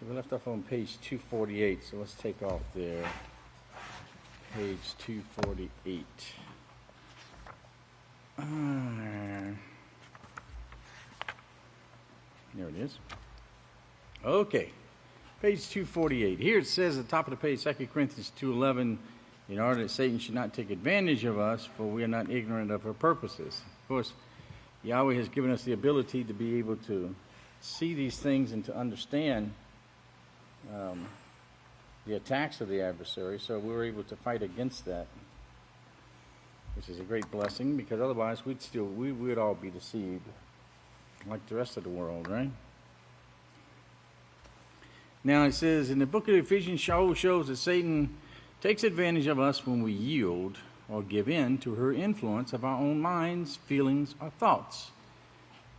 So we left off on page 248, so let's take off there. Page 248. There it is. Okay, page 248. Here it says at the top of the page, 2 Corinthians 2:11, in order that Satan should not take advantage of us, for we are not ignorant of her purposes. Of course, Yahweh has given us the ability to be able to see these things and to understand the attacks of the adversary, so we were able to fight against that, which is a great blessing, because otherwise we would all be deceived like the rest of the world, right? Now it says in the book of Ephesians shows that Satan takes advantage of us when we yield or give in to her influence of our own minds, feelings, or thoughts.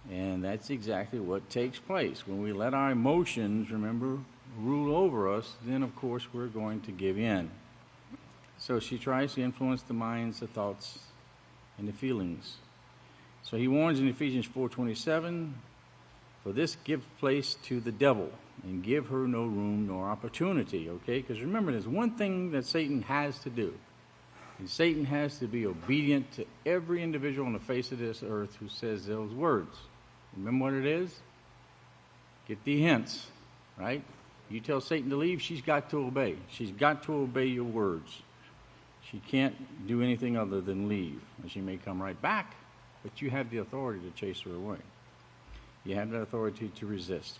And that's exactly what takes place. When we let our emotions, remember, rule over us, then of course we're going to give in. So she tries to influence the minds, the thoughts, and the feelings. So he warns in Ephesians 4:27, for this give place to the devil, and give her no room nor opportunity, okay? Because remember, there's one thing that Satan has to do. And Satan has to be obedient to every individual on the face of this earth who says those words. Remember what it is? Get the hints, right? You tell Satan to leave, she's got to obey. She's got to obey your words. She can't do anything other than leave. And she may come right back, but you have the authority to chase her away. You have the authority to resist.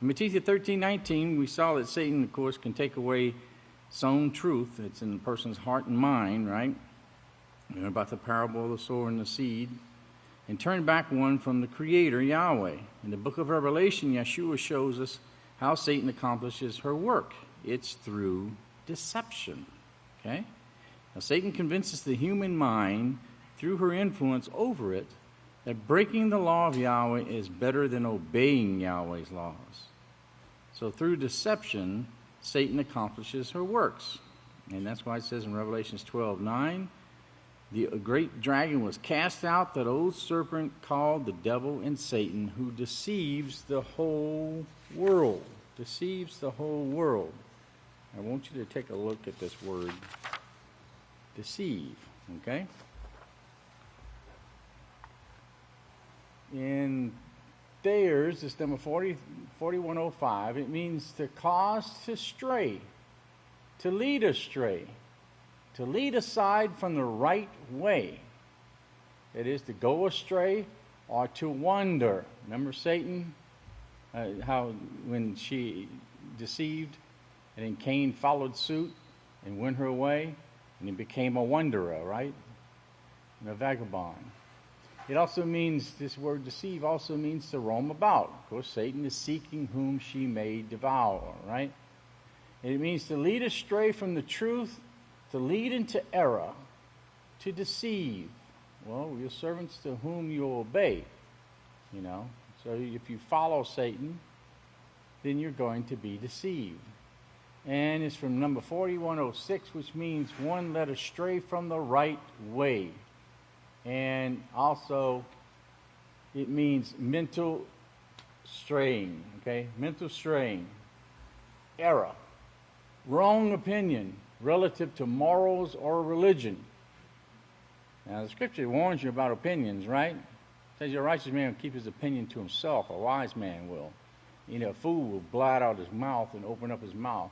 In Matthew 13:19, we saw that Satan, of course, can take away sown truth that's in the person's heart and mind, right? You know, about the parable of the sower and the seed, and turn back one from the Creator, Yahweh. In the book of Revelation, Yeshua shows us how Satan accomplishes her work. It's through deception, okay? Now, Satan convinces the human mind through her influence over it that breaking the law of Yahweh is better than obeying Yahweh's laws. So through deception, Satan accomplishes her works. And that's why it says in Revelation 12:9, the great dragon was cast out, that old serpent called the devil and Satan, who deceives the whole world. Deceives the whole world. I want you to take a look at this word, deceive, okay? In Thayer's, it's number 4105, it means to cause to stray, to lead astray, to lead aside from the right way. It is to go astray or to wander. Remember Satan, how when she deceived and then Cain followed suit and went her way and he became a wanderer, right? And a vagabond. It also means, this word deceive also means to roam about. Of course, Satan is seeking whom she may devour, right? And it means to lead astray from the truth, to lead into error, to deceive. Well, your servants to whom you obey, you know. So if you follow Satan, then you're going to be deceived. And it's from number 4106, which means one led astray from the right way. And also, it means mental straying, okay? Mental straying, error, wrong opinion relative to morals or religion. Now, the scripture warns you about opinions, right? It says your righteous man will keep his opinion to himself. A wise man will. You know, a fool will blot out his mouth and open up his mouth.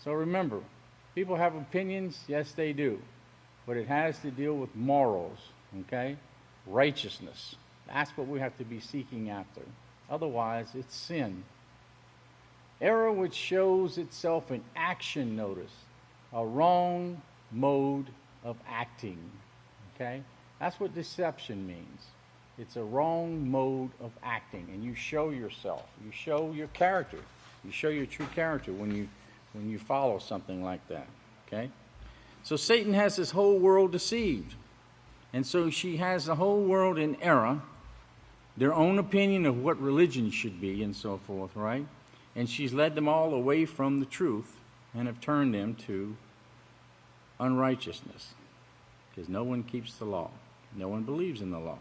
So remember, people have opinions. Yes, they do. But it has to deal with morals. Okay? Righteousness. That's what we have to be seeking after. Otherwise, it's sin. Error which shows itself in action, notice. A wrong mode of acting. Okay? That's what deception means. It's a wrong mode of acting. And you show yourself. You show your character. You show your true character when you follow something like that. Okay? So Satan has this whole world deceived. And so she has the whole world in error, their own opinion of what religion should be and so forth, right? And she's led them all away from the truth and have turned them to unrighteousness, because no one keeps the law. No one believes in the law.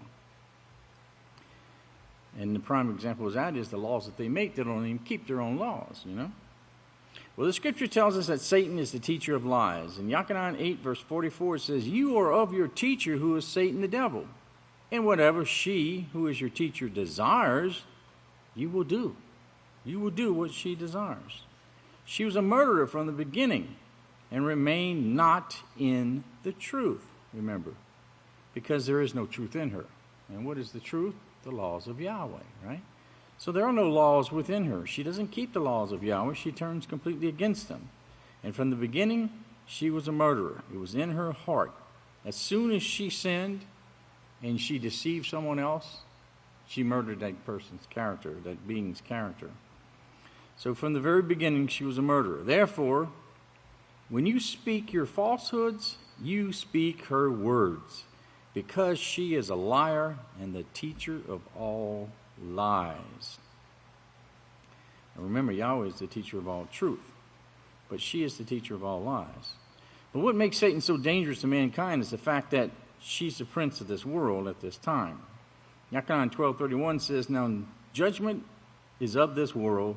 And the prime example of that is the laws that they make. They don't even keep their own laws, you know. Well, the scripture tells us that Satan is the teacher of lies. In Yahweh 8, verse 44, it says, "You are of your teacher, who is Satan the devil. And whatever she, who is your teacher, desires, you will do. You will do what she desires. She was a murderer from the beginning and remained not in the truth," remember, because there is no truth in her. And what is the truth? The laws of Yahweh, right? So there are no laws within her. She doesn't keep the laws of Yahweh. She turns completely against them. And from the beginning, she was a murderer. It was in her heart. As soon as she sinned and she deceived someone else, she murdered that person's character, that being's character. So from the very beginning, she was a murderer. Therefore, when you speak your falsehoods, you speak her words, because she is a liar and the teacher of all lies. And remember, Yahweh is the teacher of all truth, but she is the teacher of all lies. But what makes Satan so dangerous to mankind is the fact that she's the prince of this world at this time. Yahweh 12:31 says, "Now judgment is of this world.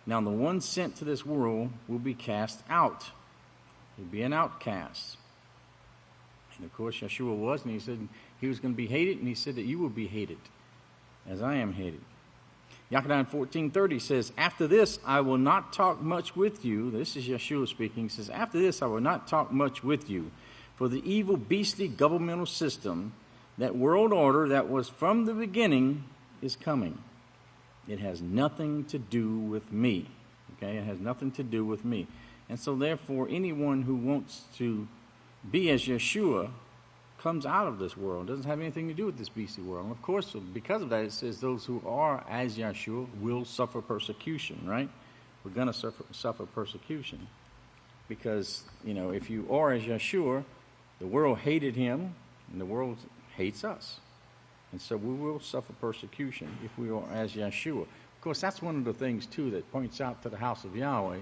Now the one sent to this world will be cast out." He'll be an outcast. And of course, Yeshua was, and he said he was going to be hated, and he said that you will be hated, as I am hated. Yahweh 14:30 says, "After this I will not talk much with you." This is Yeshua speaking. He says, "After this I will not talk much with you, for the evil, beastly governmental system, that world order that was from the beginning, is coming. It has nothing to do with me." Okay, it has nothing to do with me. And so therefore, anyone who wants to be as Yeshua comes out of this world. It doesn't have anything to do with this beastly world. And of course, because of that, it says those who are as Yeshua will suffer persecution, right? We're going to suffer persecution. Because, you know, if you are as Yeshua, the world hated him, and the world hates us. And so we will suffer persecution if we are as Yeshua. Of course, that's one of the things, too, that points out to the house of Yahweh.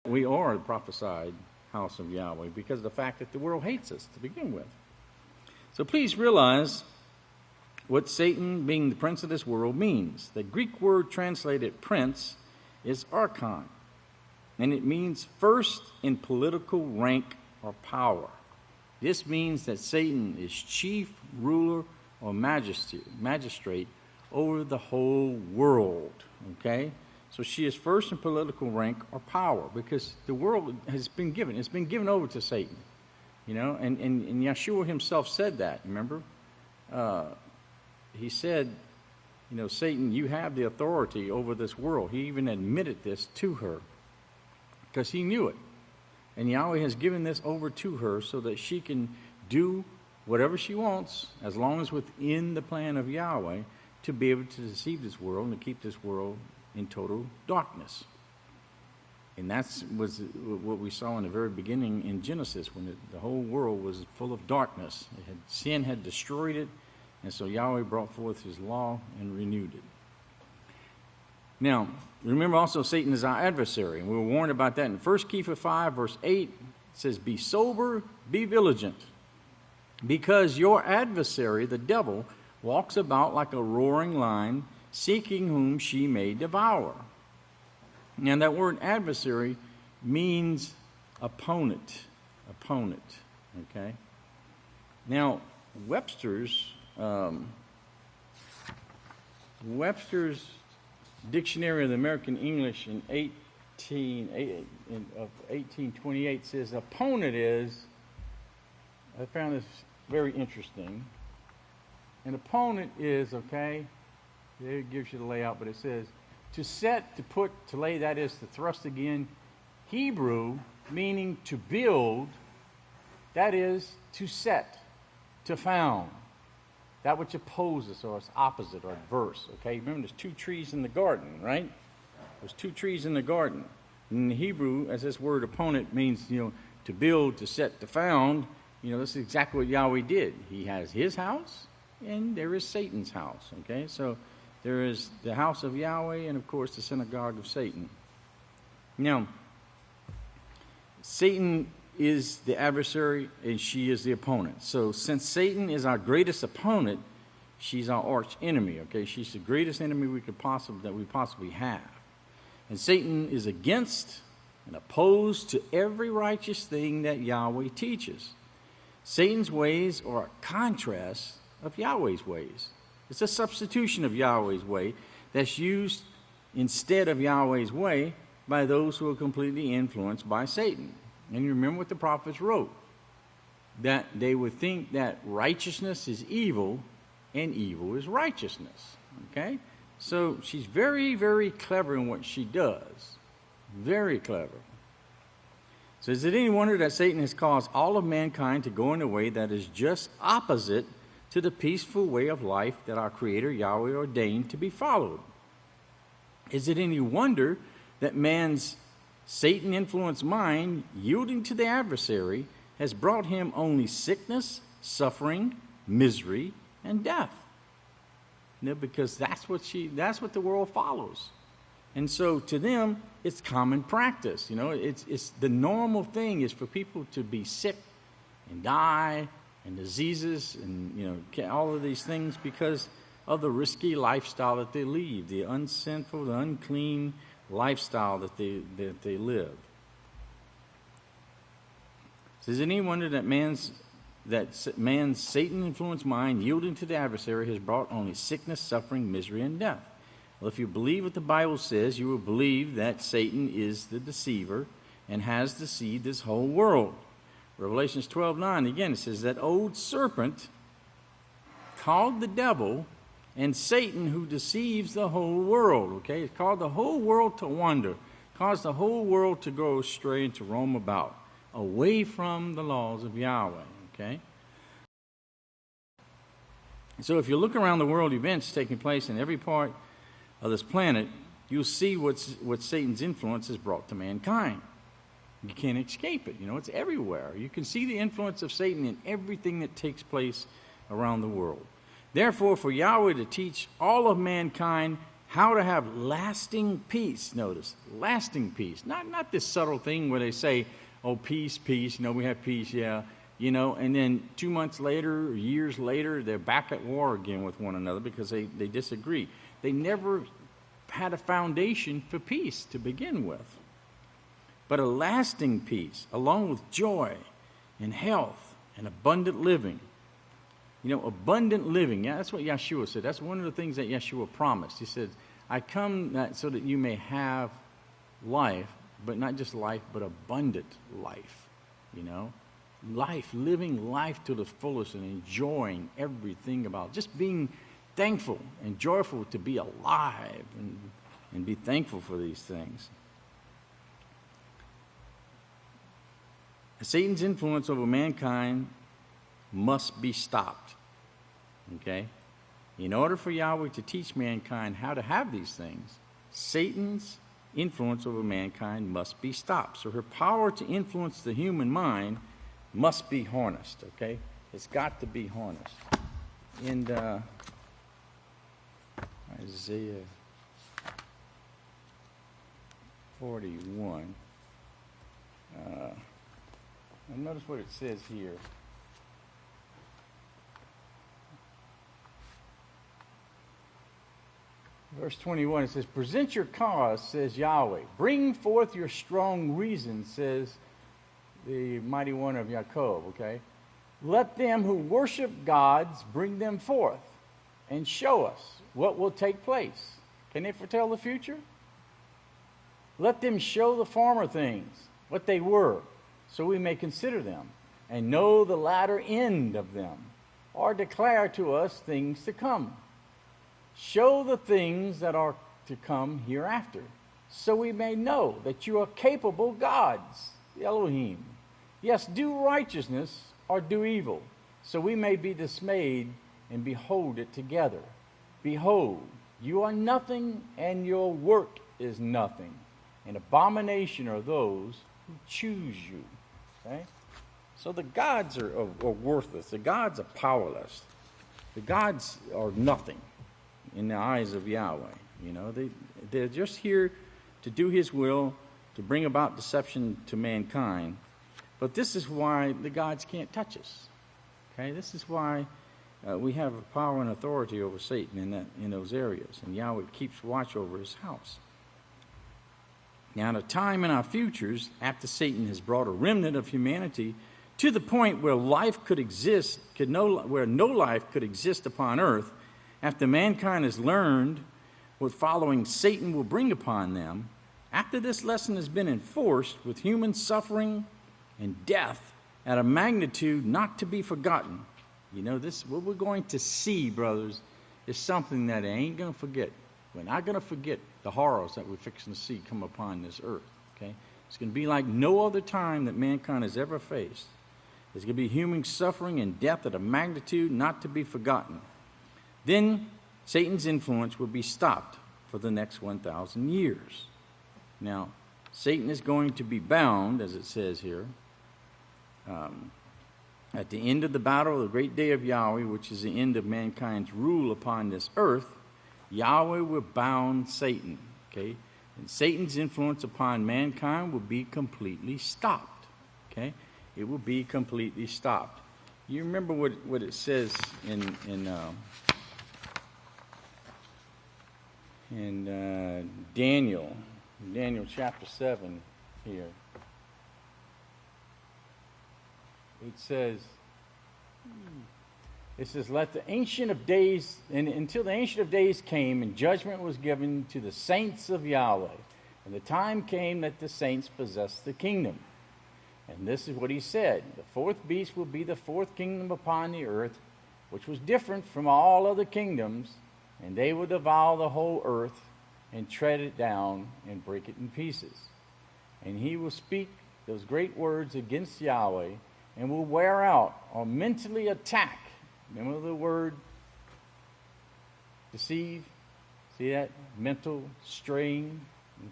We are the prophesied house of Yahweh because of the fact that the world hates us to begin with. So please realize what Satan, being the prince of this world, means. The Greek word translated prince is archon, and it means first in political rank or power. This means that Satan is chief ruler or magistrate over the whole world, okay? So she is first in political rank or power because the world has been given. It's been given over to Satan, you know, and Yeshua himself said that, remember? He said, you know, Satan, you have the authority over this world. He even admitted this to her because he knew it. And Yahweh has given this over to her so that she can do whatever she wants as long as within the plan of Yahweh to be able to deceive this world and to keep this world in total darkness. And that was what we saw in the very beginning in Genesis when the whole world was full of darkness. Sin had destroyed it, and so Yahweh brought forth his law and renewed it. Now, remember also Satan is our adversary, and we were warned about that in 1 Kepha 5, verse 8. It says, "Be sober, be vigilant, because your adversary, the devil, walks about like a roaring lion, seeking whom she may devour." And that word adversary means opponent, okay? Now, Webster's Dictionary of the American English in 1828 says opponent is, I found this very interesting, an opponent is, okay, it gives you the layout, but it says to set, to put, to lay, that is to thrust again. Hebrew, meaning to build, that is to set, to found. That which opposes or is opposite or adverse. Okay, remember there's two trees in the garden, right? There's two trees in the garden. In the Hebrew, as this word opponent means, you know, to build, to set, to found, you know, this is exactly what Yahweh did. He has his house, and there is Satan's house. Okay, so there is the house of Yahweh and, of course, the synagogue of Satan. Now, Satan is the adversary and she is the opponent. So since Satan is our greatest opponent, She's our arch enemy, okay? She's the greatest enemy we possibly have. And Satan is against and opposed to every righteous thing that Yahweh teaches. Satan's ways are a contrast of Yahweh's ways. It's a substitution of Yahweh's way that's used instead of Yahweh's way by those who are completely influenced by Satan. And you remember what the prophets wrote, that they would think that righteousness is evil and evil is righteousness. Okay? So she's very, very clever in what she does. Very clever. So is it any wonder that Satan has caused all of mankind to go in a way that is just opposite to the peaceful way of life that our Creator Yahweh ordained to be followed? Is it any wonder that man's Satan-influenced mind, yielding to the adversary, has brought him only sickness, suffering, misery, and death? You know, because that's what the world follows. And so to them, it's common practice. You know, it's the normal thing is for people to be sick and die and diseases and, you know, all of these things because of the risky lifestyle that they lead, the unsinful, the unclean lifestyle that they live. So is it any wonder that man's Satan-influenced mind, yielding to the adversary, has brought only sickness, suffering, misery, and death? Well, if you believe what the Bible says, you will believe that Satan is the deceiver and has deceived this whole world. Revelations 12:9, again, it says that old serpent called the devil and Satan, who deceives the whole world. Okay, it's called the whole world to wander, caused the whole world to go astray and to roam about, away from the laws of Yahweh. Okay. So if you look around the world events taking place in every part of this planet, you'll see what Satan's influence has brought to mankind. You can't escape it. You know, it's everywhere. You can see the influence of Satan in everything that takes place around the world. Therefore, for Yahweh to teach all of mankind how to have lasting peace, notice, lasting peace, not this subtle thing where they say, oh, peace, peace, you know, we have peace, yeah, you know, and then 2 months later or years later, they're back at war again with one another because they disagree. They never had a foundation for peace to begin with. But a lasting peace, along with joy and health and abundant living. You know, abundant living, yeah, that's what Yeshua said. That's one of the things that Yeshua promised. He said, I come so that you may have life, but not just life, but abundant life, you know. Life, living life to the fullest and enjoying everything about it. Just being thankful and joyful to be alive and be thankful for these things. Satan's influence over mankind must be stopped. Okay? In order for Yahweh to teach mankind how to have these things, Satan's influence over mankind must be stopped. So her power to influence the human mind must be harnessed. Okay? It's got to be harnessed. In Isaiah 41, and notice what it says here. Verse 21, it says, present your cause, says Yahweh. Bring forth your strong reason, says the mighty one of Yaakov, okay? Let them who worship gods bring them forth and show us what will take place. Can they foretell the future? Let them show the former things, what they were, so we may consider them and know the latter end of them, or declare to us things to come. Show the things that are to come hereafter, so we may know that you are capable gods, the Elohim. Yes, do righteousness or do evil, so we may be dismayed and behold it together. Behold, you are nothing, and your work is nothing. An abomination are those who choose you. Okay? So the gods are worthless. The gods are powerless. The gods are nothing in the eyes of Yahweh. You know, they're just here to do his will, to bring about deception to mankind. But this is why the gods can't touch us. Okay? This is why we have power and authority over Satan in those areas, and Yahweh keeps watch over his house. Now, at a time in our futures, after Satan has brought a remnant of humanity to the point where life could exist, where no life could exist upon earth, after mankind has learned what following Satan will bring upon them, after this lesson has been enforced with human suffering and death at a magnitude not to be forgotten. You know, this what we're going to see, brothers, is something that I ain't going to forget. We're not going to forget the horrors that we're fixing to see come upon this earth. Okay, it's going to be like no other time that mankind has ever faced. There's going to be human suffering and death at a magnitude not to be forgotten. Then Satan's influence will be stopped for the next 1,000 years. Now, Satan is going to be bound, as it says here, at the end of the battle of the great day of Yahweh, which is the end of mankind's rule upon this earth. Yahweh will bound Satan, okay? And Satan's influence upon mankind will be completely stopped, okay? It will be completely stopped. You remember what it says in Daniel chapter 7 here. It says, let the Ancient of Days, and until the Ancient of Days came, and judgment was given to the saints of Yahweh. And the time came that the saints possessed the kingdom. And this is what he said. The fourth beast will be the fourth kingdom upon the earth, which was different from all other kingdoms, and they will devour the whole earth, and tread it down, and break it in pieces. And he will speak those great words against Yahweh, and will wear out or mentally attack. Remember the word deceive? See that? Mental strain.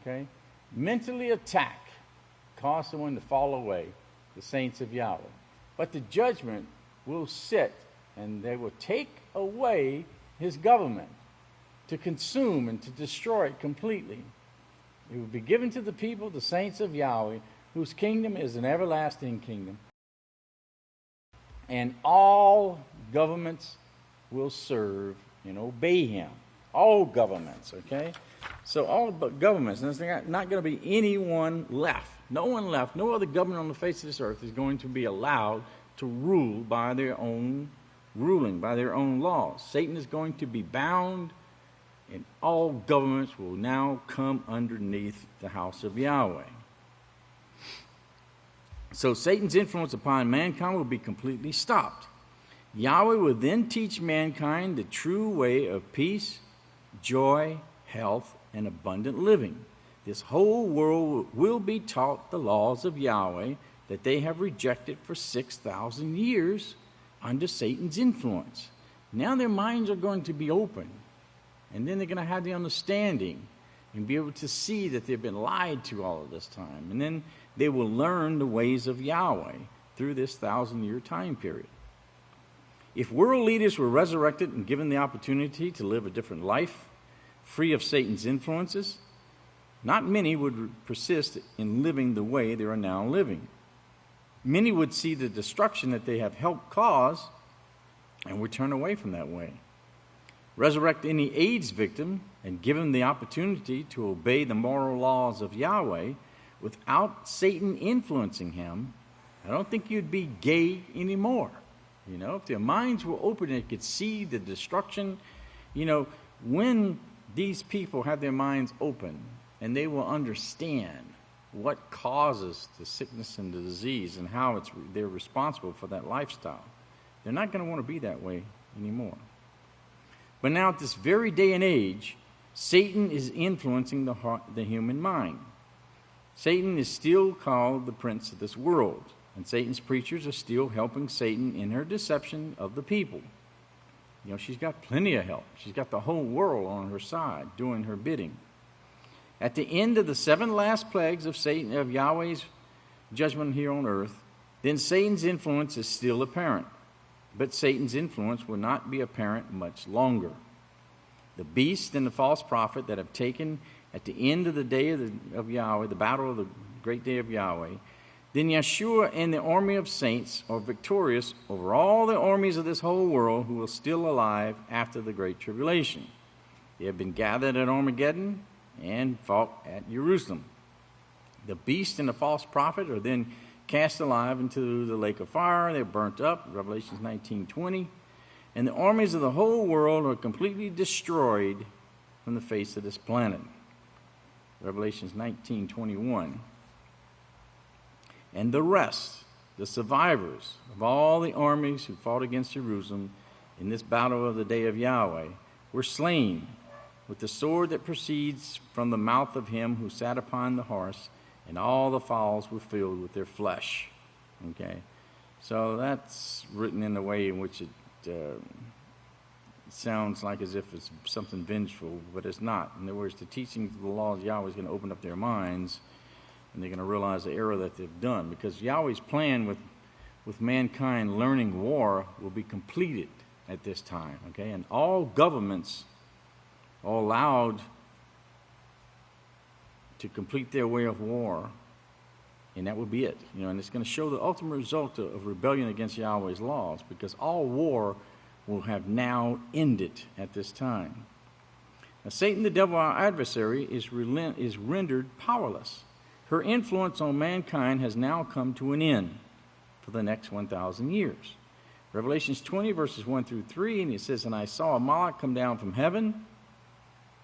Okay? Mentally attack. Cause someone to fall away. The saints of Yahweh. But the judgment will sit, and they will take away his government to consume and to destroy it completely. It will be given to the people, the saints of Yahweh, whose kingdom is an everlasting kingdom. And all governments will serve and obey him. All governments, okay? So all governments, and there's not going to be anyone left. No one left. No other government on the face of this earth is going to be allowed to rule by their own ruling, by their own laws. Satan is going to be bound, and all governments will now come underneath the house of Yahweh. So Satan's influence upon mankind will be completely stopped. Yahweh will then teach mankind the true way of peace, joy, health, and abundant living. This whole world will be taught the laws of Yahweh that they have rejected for 6,000 years under Satan's influence. Now their minds are going to be open, and then they're going to have the understanding and be able to see that they've been lied to all of this time. And then they will learn the ways of Yahweh through this 1,000-year time period. If world leaders were resurrected and given the opportunity to live a different life, free of Satan's influences, not many would persist in living the way they are now living. Many would see the destruction that they have helped cause and would turn away from that way. Resurrect any AIDS victim and give him the opportunity to obey the moral laws of Yahweh without Satan influencing him, I don't think you'd be gay anymore. You know, if their minds were open and they could see the destruction, you know, when these people have their minds open and they will understand what causes the sickness and the disease and how they're responsible for that lifestyle, they're not going to want to be that way anymore. But now at this very day and age, Satan is influencing the human mind. Satan is still called the prince of this world, and Satan's preachers are still helping Satan in her deception of the people. You know, she's got plenty of help. She's got the whole world on her side doing her bidding. At the end of the 7 last plagues of Satan, of Yahweh's judgment here on earth, then Satan's influence is still apparent. But Satan's influence will not be apparent much longer. The beast and the false prophet that have taken at the end of the day of Yahweh, the battle of the great day of Yahweh, then Yeshua and the army of saints are victorious over all the armies of this whole world who are still alive after the Great Tribulation. They have been gathered at Armageddon and fought at Jerusalem. The beast and the false prophet are then cast alive into the lake of fire. They're burnt up, Revelation 19:20. And the armies of the whole world are completely destroyed from the face of this planet. Revelation 19:21. And the rest, the survivors of all the armies who fought against Jerusalem in this battle of the day of Yahweh, were slain with the sword that proceeds from the mouth of him who sat upon the horse, and all the fowls were filled with their flesh. Okay? So that's written in a way in which it sounds like as if it's something vengeful, but it's not. In other words, the teachings of the laws of Yahweh is going to open up their minds, and they're going to realize the error that they've done. Because Yahweh's plan with mankind learning war will be completed at this time. Okay? And all governments are allowed to complete their way of war, and that will be it. And it's going to show the ultimate result of rebellion against Yahweh's laws, because all war will have now ended at this time. Now, Satan, the devil, our adversary, is rendered powerless. Her influence on mankind has now come to an end for the next 1,000 years. Revelations 20, verses 1 through 3, and it says, And I saw a Malach come down from heaven,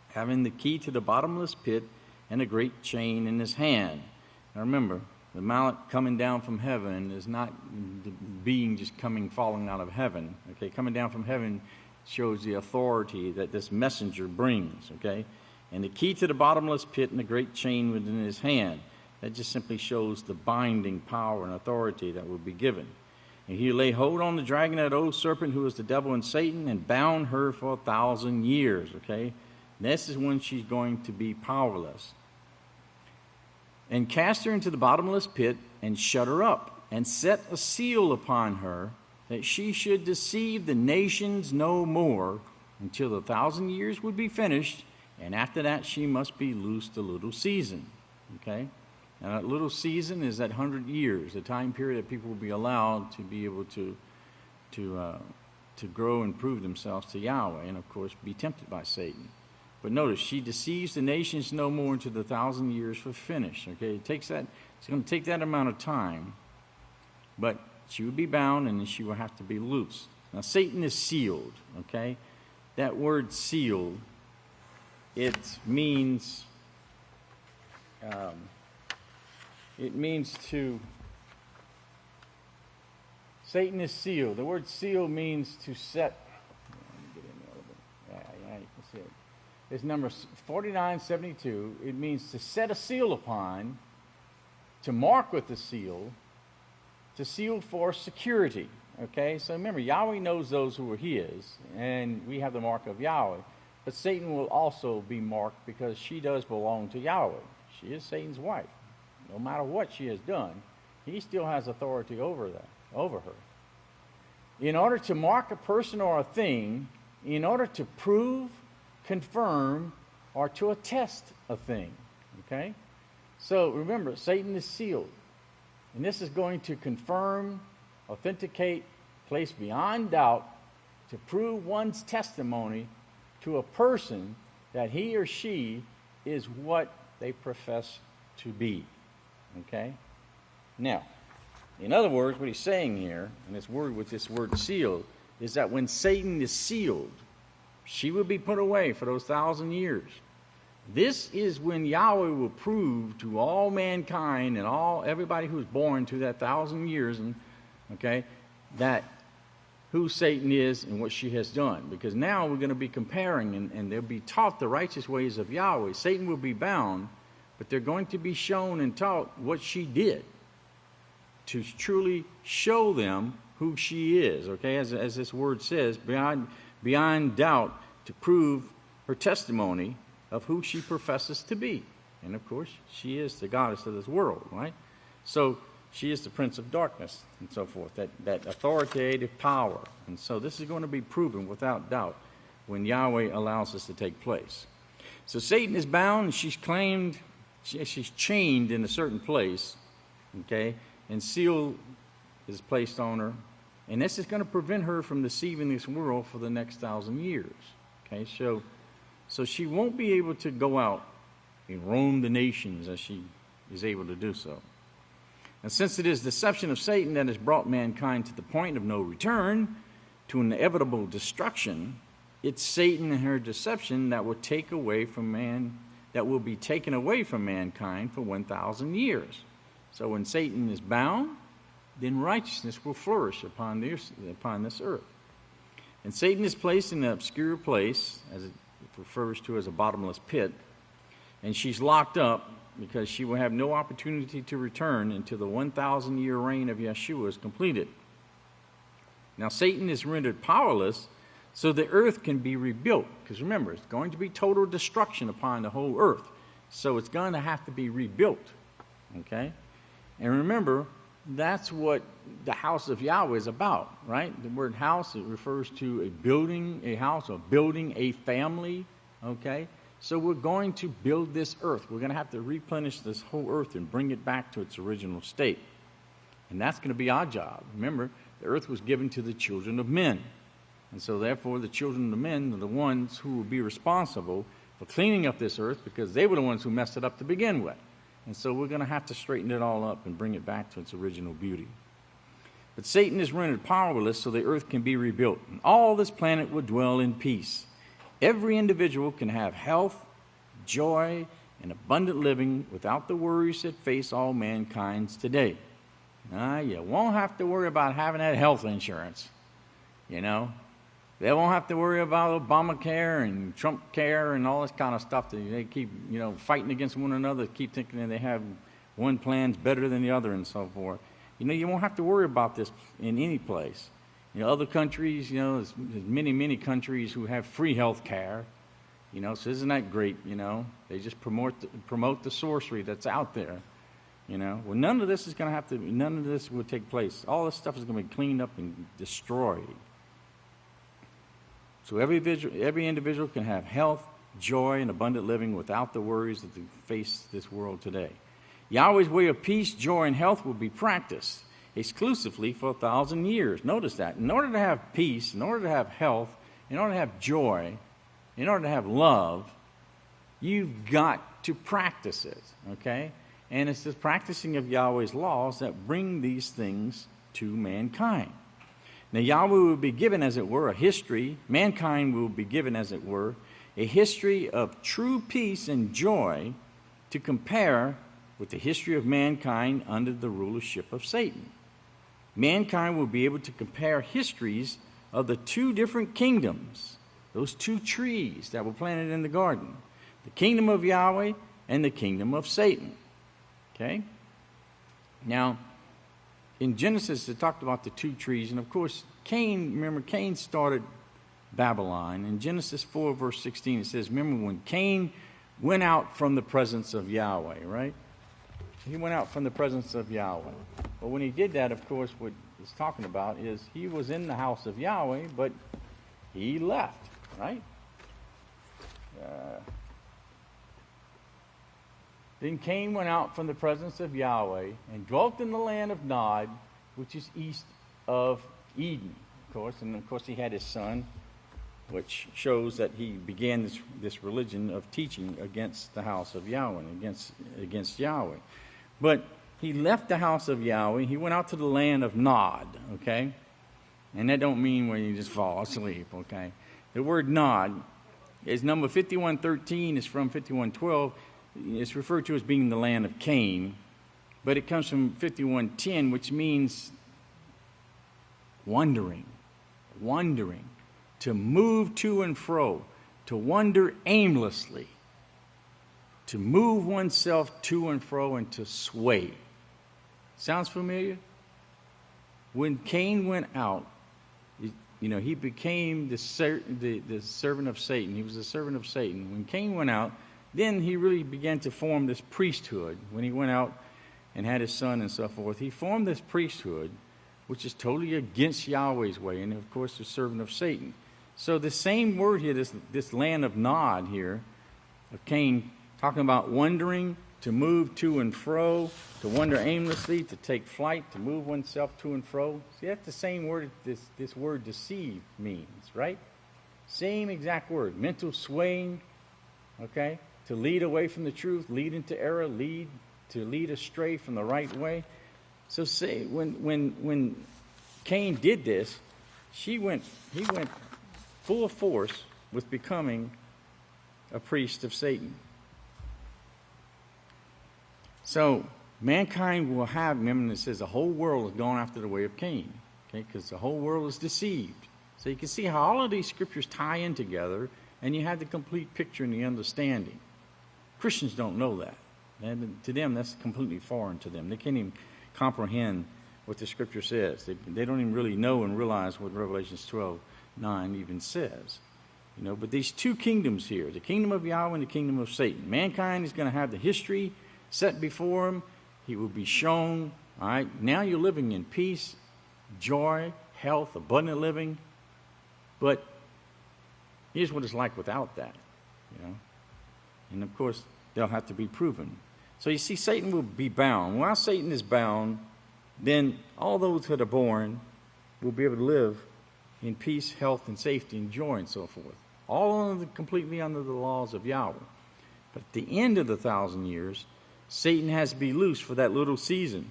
having the key to the bottomless pit and a great chain in his hand. Now remember, the Malach coming down from heaven is not the being just falling out of heaven. Okay, coming down from heaven shows the authority that this messenger brings. Okay, and the key to the bottomless pit and the great chain within his hand. That just simply shows the binding power and authority that will be given. And he lay hold on the dragon, that old serpent who is the devil and Satan, and bound her for 1,000 years. Okay, and this is when she's going to be powerless. And cast her into the bottomless pit, and shut her up, and set a seal upon her, that she should deceive the nations no more, until the 1,000 years would be finished, and after that she must be loosed a little season. Okay? Now that little season is that 100 years, the time period that people will be allowed to be able to grow and prove themselves to Yahweh, and of course be tempted by Satan. But notice, she deceives the nations no more until the 1,000 years were finished. Okay, it's going to take that amount of time, but she will be bound, and then she will have to be loosed. Now, Satan is sealed. Okay, that word "sealed," it means to. Satan is sealed. The word "seal" means to set. Let me get in there a little bit. Yeah, you can see it. It's number 4972. It means to set a seal upon, to mark with the seal, to seal for security. Okay, so remember, Yahweh knows those who are his, and we have the mark of Yahweh. But Satan will also be marked because she does belong to Yahweh. She is Satan's wife. No matter what she has done, he still has authority over her. In order to mark a person or a thing, in order to prove, confirm, or to attest a thing. Okay? So remember, Satan is sealed. And this is going to confirm, authenticate, place beyond doubt, to prove one's testimony to a person that he or she is what they profess to be. Okay? Now, in other words, what he's saying here, and with this word sealed, is that when Satan is sealed, she will be put away for those 1,000 years. This is when Yahweh will prove to all mankind and everybody who's born to that 1,000 years, that who Satan is and what she has done. Because now we're going to be comparing, and they'll be taught the righteous ways of Yahweh. Satan will be bound, but they're going to be shown and taught what she did to truly show them who she is. Okay, as this word says, beyond doubt, to prove her testimony of who she professes to be. And of course, she is the goddess of this world, right? So she is the prince of darkness and so forth, that authoritative power. And so this is going to be proven without doubt when Yahweh allows this to take place. So Satan is bound, she's chained in a certain place, okay? and seal is placed on her. And this is going to prevent her from deceiving this world for the next 1,000 years. Okay, so she won't be able to go out and roam the nations as she is able to do so. And since it is deception of Satan that has brought mankind to the point of no return, to inevitable destruction, it's Satan and her deception that will take away from man, that will be taken away from mankind for 1,000 years. So when Satan is bound, then righteousness will flourish upon this earth. And Satan is placed in an obscure place, as it refers to as a bottomless pit, and she's locked up because she will have no opportunity to return until the 1,000-year reign of Yeshua is completed. Now Satan is rendered powerless so the earth can be rebuilt, because remember, it's going to be total destruction upon the whole earth, so it's going to have to be rebuilt. Okay? And remember, that's what the house of Yahweh is about, right? The word house, it refers to a building, a house, or building a family, okay? So we're going to build this earth. We're going to have to replenish this whole earth and bring it back to its original state. And that's going to be our job. Remember, the earth was given to the children of men. And so therefore, the children of men are the ones who will be responsible for cleaning up this earth, because they were the ones who messed it up to begin with. And so we're going to have to straighten it all up and bring it back to its original beauty. But Satan is rendered powerless so the earth can be rebuilt, and all this planet will dwell in peace. Every individual can have health, joy, and abundant living without the worries that face all mankind today. You won't have to worry about having that health insurance. You know, they won't have to worry about Obamacare and Trump care and all this kind of stuff that they keep, fighting against one another, keep thinking that they have one plan's better than the other and so forth. You won't have to worry about this in any place. Other countries, there's many countries who have free health care. So isn't that great? They just promote the sorcery that's out there. Well, none of this will take place. All this stuff is going to be cleaned up and destroyed. So every individual can have health, joy, and abundant living without the worries that face this world today. Yahweh's way of peace, joy, and health will be practiced exclusively for 1,000 years. Notice that. In order to have peace, in order to have health, in order to have joy, in order to have love, you've got to practice it, okay? And it's the practicing of Yahweh's laws that bring these things to mankind. Now, Yahweh will be given, as it were, a history. Mankind will be given, as it were, a history of true peace and joy to compare with the history of mankind under the rulership of Satan. Mankind will be able to compare histories of the two different kingdoms, those two trees that were planted in the garden, the kingdom of Yahweh and the kingdom of Satan. Okay? Now, in Genesis, it talked about the two trees, and of course, Cain started Babylon. In Genesis 4, verse 16, it says, remember when Cain went out from the presence of Yahweh, right? He went out from the presence of Yahweh. But when he did that, of course, what it's talking about is he was in the house of Yahweh, but he left, right? Then Cain went out from the presence of Yahweh and dwelt in the land of Nod, which is east of Eden, of course. And of course he had his son, which shows that he began this religion of teaching against the house of Yahweh, against Yahweh. But he left the house of Yahweh. He went out to the land of Nod, okay? And that don't mean where you just fall asleep, okay? The word Nod is number 5113. It's from 5112. It's referred to as being the land of Cain, but it comes from 5110, which means wandering, to move to and fro, to wander aimlessly, to move oneself to and fro, and to sway. Sounds familiar? When Cain went out, he became the servant of Satan. He was the servant of Satan. When Cain went out, then he really began to form this priesthood. When he went out and had his son and so forth, he formed this priesthood, which is totally against Yahweh's way, and of course the servant of Satan. So the same word here, this land of Nod here, of Cain, talking about wandering, to move to and fro, to wander aimlessly, to take flight, to move oneself to and fro. See, that's the same word this word deceive means, right? Same exact word. Mental swaying, okay? To lead away from the truth, lead into error, to lead astray from the right way. So say when Cain did this, he went full force with becoming a priest of Satan. So mankind will have, remember it says the whole world is going after the way of Cain, okay? Because the whole world is deceived. So you can see how all of these scriptures tie in together, and you have the complete picture and the understanding. Christians don't know that. And to them, that's completely foreign to them. They can't even comprehend what the scripture says. They don't even really know and realize what Revelation 12:9 even says. You know, but these two kingdoms here, the kingdom of Yahweh and the kingdom of Satan. Mankind is going to have the history set before him. He will be shown. All right, now you're living in peace, joy, health, abundant living. But here's what it's like without that, you know. And of course, they'll have to be proven. So you see, Satan will be bound. While Satan is bound, then all those that are born will be able to live in peace, health, and safety, and joy, and so forth. All completely under the laws of Yahweh. But at the end of the 1,000 years, Satan has to be loose for that little season,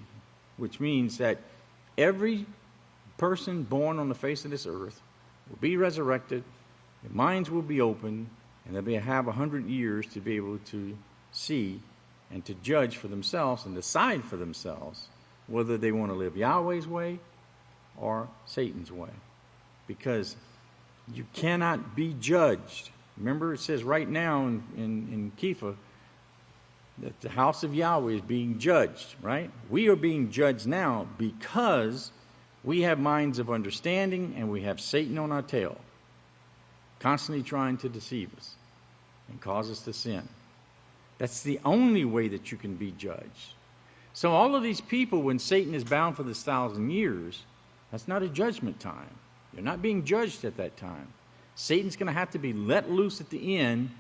which means that every person born on the face of this earth will be resurrected, their minds will be opened, and they'll have 100 years to be able to see and to judge for themselves and decide for themselves whether they want to live Yahweh's way or Satan's way. Because you cannot be judged. Remember, it says right now in Kepha that the house of Yahweh is being judged, right? We are being judged now because we have minds of understanding and we have Satan on our tail, constantly trying to deceive us and cause us to sin. That's the only way that you can be judged. So all of these people, when Satan is bound for this 1,000 years, that's not a judgment time. They're not being judged at that time. Satan's going to have to be let loose at the end,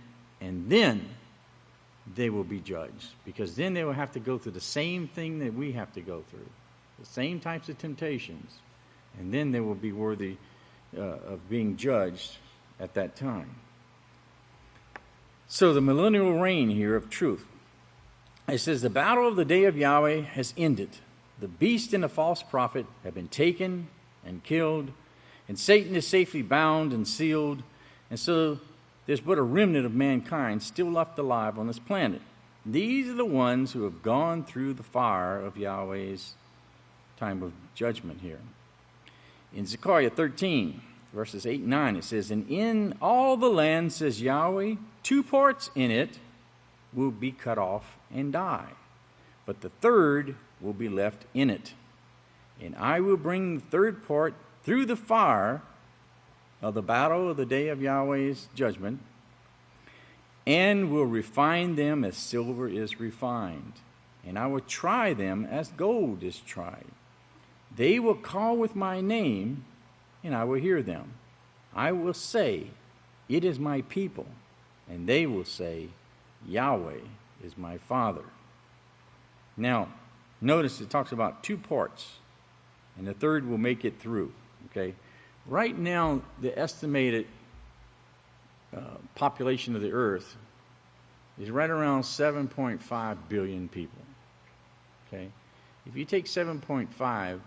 and then they will be judged. Because then they will have to go through the same thing that we have to go through. The same types of temptations. And then they will be worthy of being judged at that time. So the millennial reign here of truth. It says, the battle of the day of Yahweh has ended. The beast and the false prophet have been taken and killed, and Satan is safely bound and sealed. And so there's but a remnant of mankind still left alive on this planet. These are the ones who have gone through the fire of Yahweh's time of judgment here. In Zechariah 13, verses 8 and 9, it says, and in all the land, says Yahweh, 2 parts in it will be cut off and die, but the third will be left in it. And I will bring the third part through the fire of the battle of the day of Yahweh's judgment, and will refine them as silver is refined. And I will try them as gold is tried. They will call with my name, and I will hear them. I will say, it is my people. And they will say, Yahweh is my Father. Now, notice it talks about 2 parts, and the third will make it through. Okay, right now the estimated population of the earth is right around 7.5 billion people. Okay, if you take 7.5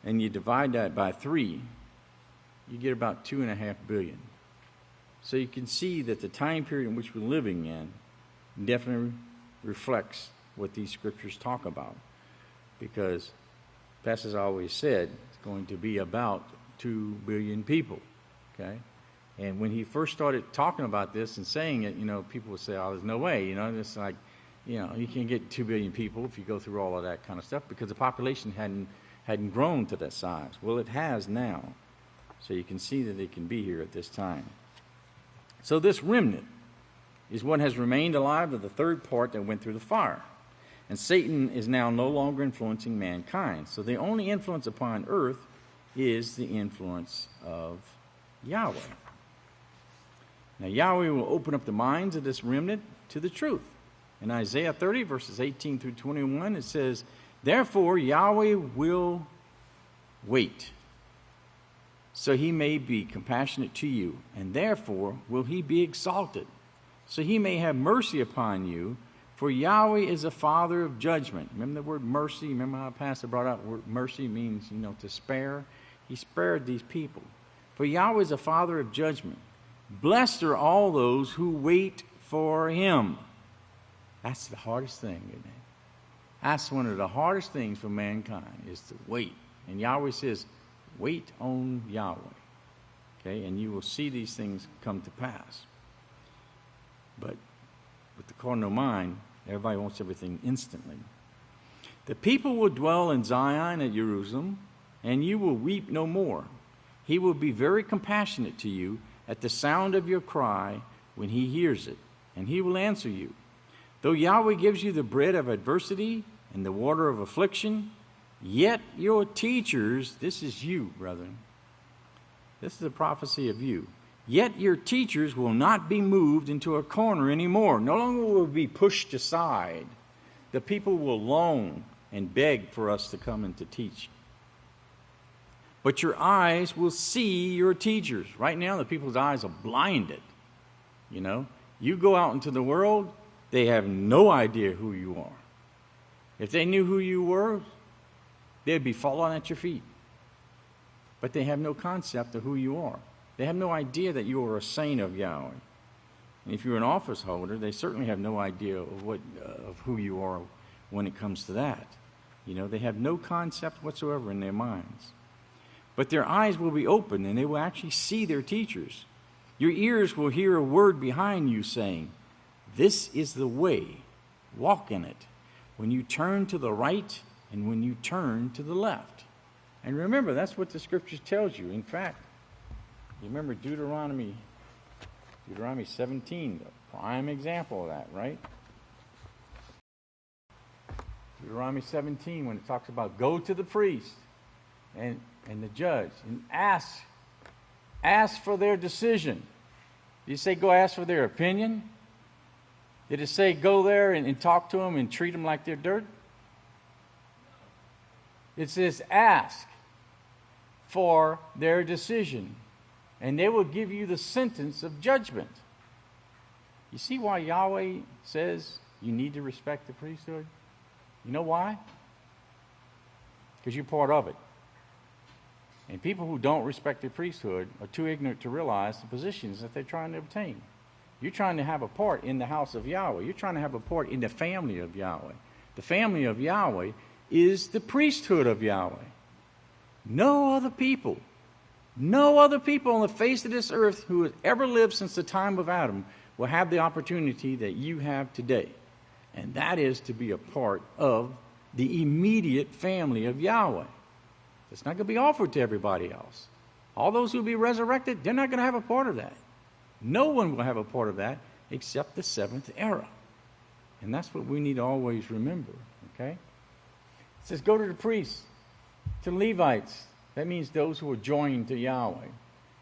and you divide that by 3, you get about 2.5 billion. So you can see that the time period in which we're living in definitely reflects what these scriptures talk about, because Pastor's always said it's going to be about 2 billion people, okay? And when he first started talking about this and saying it, you know, people would say, oh, there's no way, you know, it's like, you know, you can't get 2 billion people if you go through all of that kind of stuff, because the population hadn't grown to that size. Well, it has now. So you can see that it can be here at this time. So this remnant is what has remained alive of the third part that went through the fire. And Satan is now no longer influencing mankind. So the only influence upon earth is the influence of Yahweh. Now Yahweh will open up the minds of this remnant to the truth. In Isaiah 30, verses 18 through 21, it says, "Therefore Yahweh will wait, so he may be compassionate to you, and therefore will he be exalted, so he may have mercy upon you. For Yahweh is a father of judgment." Remember the word mercy? Remember how Pastor brought out word mercy means, to spare? He spared these people. For Yahweh is a father of judgment. Blessed are all those who wait for him. That's the hardest thing, isn't it? That's one of the hardest things for mankind, is to wait. And Yahweh says, wait on Yahweh. Okay, and you will see these things come to pass. But with the carnal mind, everybody wants everything instantly. "The people will dwell in Zion at Jerusalem, and you will weep no more. He will be very compassionate to you at the sound of your cry when he hears it, and he will answer you. Though Yahweh gives you the bread of adversity and the water of affliction, yet your teachers," this is you, brethren, this is a prophecy of you, "yet your teachers will not be moved into a corner anymore." No longer will we be pushed aside. The people will long and beg for us to come and to teach. "But your eyes will see your teachers." Right now, the people's eyes are blinded. You go out into the world, they have no idea who you are. If they knew who you were, they'd be falling at your feet. But they have no concept of who you are. They have no idea that you are a saint of Yahweh. And if you're an office holder, they certainly have no idea of who you are when it comes to that. They have no concept whatsoever in their minds. "But their eyes will be open, and they will actually see their teachers. Your ears will hear a word behind you saying, 'This is the way, walk in it, when you turn to the right and when you turn to the left.'" And remember, that's what the scriptures tells you. In fact, you remember Deuteronomy 17, the prime example of that, right? Deuteronomy 17, when it talks about go to the priest and the judge and ask for their decision. Did it say go ask for their opinion? Did it say go there and talk to them and treat them like they're dirt? It says ask for their decision, and they will give you the sentence of judgment. You see why Yahweh says you need to respect the priesthood? You know why? Because you're part of it. And people who don't respect the priesthood are too ignorant to realize the positions that they're trying to obtain. You're trying to have a part in the house of Yahweh. You're trying to have a part in the family of Yahweh. The family of Yahweh is the priesthood of Yahweh. No other people on the face of this earth who has ever lived since the time of Adam will have the opportunity that you have today. And that is to be a part of the immediate family of Yahweh. It's not going to be offered to everybody else. All those who will be resurrected, they're not going to have a part of that. No one will have a part of that except the seventh era. And that's what we need to always remember, okay? It says, go to the priests, to the Levites. That means those who are joined to Yahweh.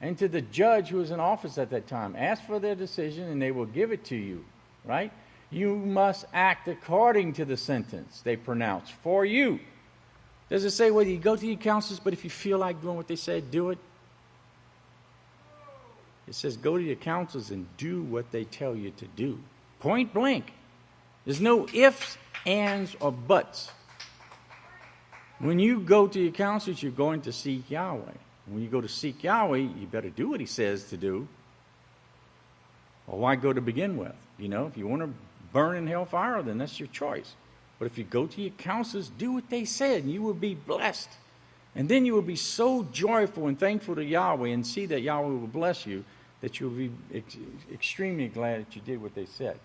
And to the judge who is in office at that time. Ask for their decision and they will give it to you, right? You must act according to the sentence they pronounce for you. Does it say whether you go to your counselors, but if you feel like doing what they said, do it? It says go to your counselors and do what they tell you to do. Point blank. There's no ifs, ands, or buts. When you go to your counselors, you're going to seek Yahweh. When you go to seek Yahweh, you better do what he says to do. Or why go to begin with? If you want to burn in hellfire, then that's your choice. But if you go to your counselors, do what they said, and you will be blessed. And then you will be so joyful and thankful to Yahweh and see that Yahweh will bless you that you'll be extremely glad that you did what they said.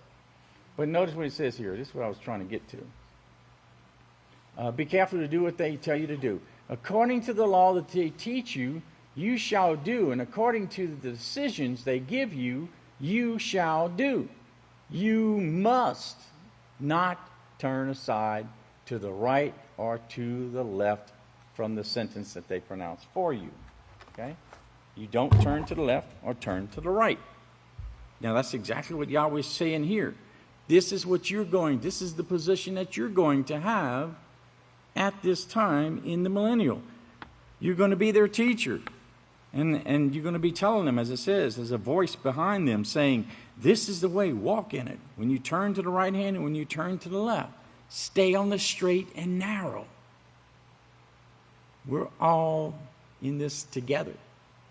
But notice what it says here. This is what I was trying to get to. Be careful to do what they tell you to do. According to the law that they teach you, you shall do. And according to the decisions they give you, you shall do. You must not turn aside to the right or to the left from the sentence that they pronounce for you. Okay? You don't turn to the left or turn to the right. Now that's exactly what Yahweh is saying here. this is the position that you're going to have at this time in the millennial. You're going to be their teacher. And you're going to be telling them, as it says, there's a voice behind them saying, this is the way, walk in it. When you turn to the right hand and when you turn to the left, stay on the straight and narrow. We're all in this together.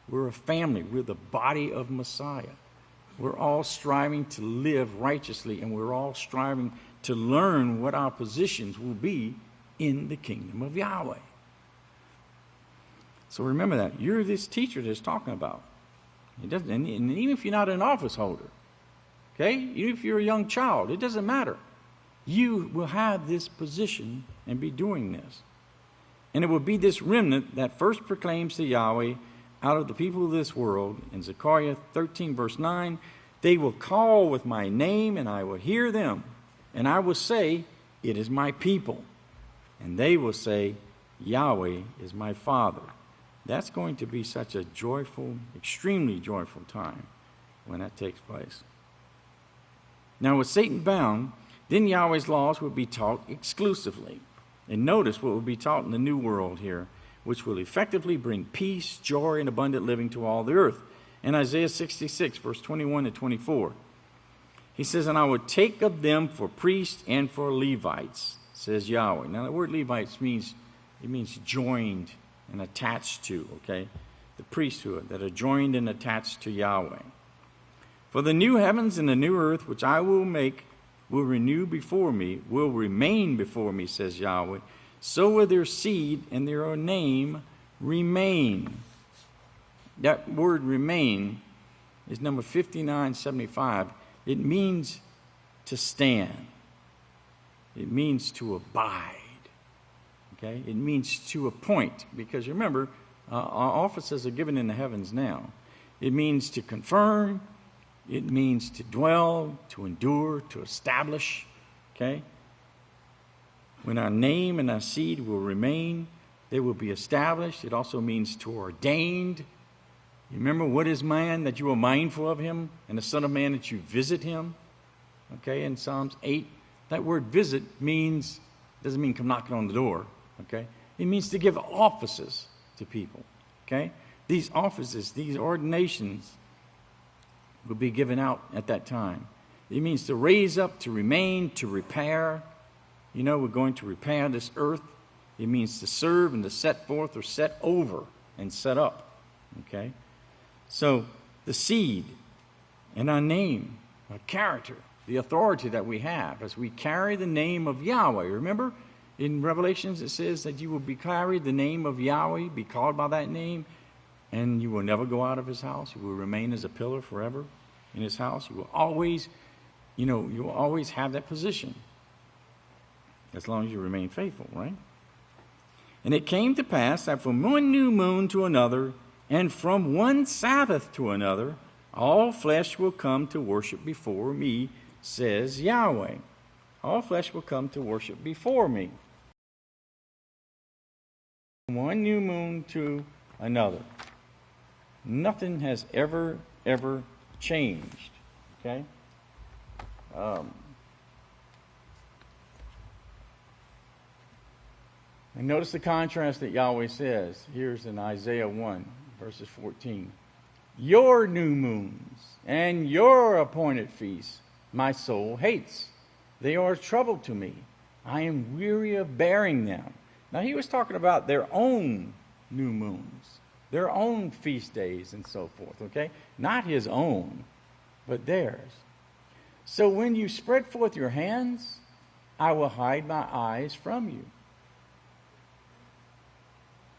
We're a family. We're the body of Messiah. We're all striving to live righteously, and we're all striving to learn what our positions will be in the kingdom of Yahweh. So remember that. You're this teacher that's talking about. And even if you're not an office holder, okay? Even if you're a young child, it doesn't matter. You will have this position and be doing this. And it will be this remnant that first proclaims to Yahweh out of the people of this world. In Zechariah 13, verse 9, they will call with my name, and I will hear them. And I will say, it is my people. And they will say, Yahweh is my Father. That's going to be such a joyful, extremely joyful time when that takes place. Now, with Satan bound, then Yahweh's laws will be taught exclusively. And notice what will be taught in the new world here, which will effectively bring peace, joy, and abundant living to all the earth. In Isaiah 66, verse 21 to 24, he says, and I will take of them for priests and for Levites, says Yahweh. Now, the word Levites means joined and attached to, okay? The priesthood that are joined and attached to Yahweh. For the new heavens and the new earth, which I will make, will renew before me, will remain before me, says Yahweh. So will their seed and their name remain. That word remain is number 5975. It means to stand. It means to abide. Okay? It means to appoint. Because remember, our offices are given in the heavens now. It means to confirm. It means to dwell, to endure, to establish. Okay? When our name and our seed will remain, they will be established. It also means to ordained. You remember, what is man that you are mindful of him, and the Son of Man that you visit him? Okay, in Psalms 8, that word visit doesn't mean come knocking on the door. Okay, it means to give offices to people. Okay, these offices, these ordinations will be given out at that time. It means to raise up, to remain, to repair. You know, we're going to repair this earth. It means to serve and to set forth or set over and set up. Okay? So, the seed and our name, our character, the authority that we have as we carry the name of Yahweh. Remember, in Revelations it says that you will be carried the name of Yahweh, be called by that name, and you will never go out of his house. You will remain as a pillar forever in his house. You will always, you will always have that position as long as you remain faithful, right? And it came to pass that from one new moon to another, and from one Sabbath to another, all flesh will come to worship before me, says Yahweh. All flesh will come to worship before me. From one new moon to another. Nothing has ever changed. Okay? And notice the contrast that Yahweh says. Here's in Isaiah 1, verses 14. Your new moons and your appointed feasts my soul hates. They are trouble to me. I am weary of bearing them. Now he was talking about their own new moons, their own feast days and so forth, okay? Not his own, but theirs. So when you spread forth your hands, I will hide my eyes from you.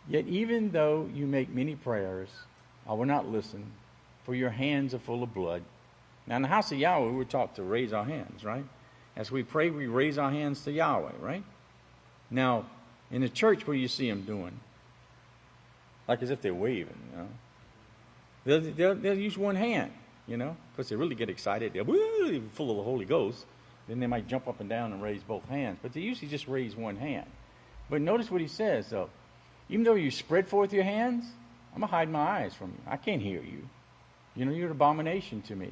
Yet even though you make many prayers, I will not listen, for your hands are full of blood. Now in the house of Yahweh, we're taught to raise our hands, right? As we pray, we raise our hands to Yahweh, right? Now, in the church, what do you see them doing? Like as if they're waving, They'll use one hand, because they really get excited. They're full of the Holy Ghost. Then they might jump up and down and raise both hands. But they usually just raise one hand. But notice what he says, though. Even though you spread forth your hands, I'm going to hide my eyes from you. I can't hear you. You're an abomination to me.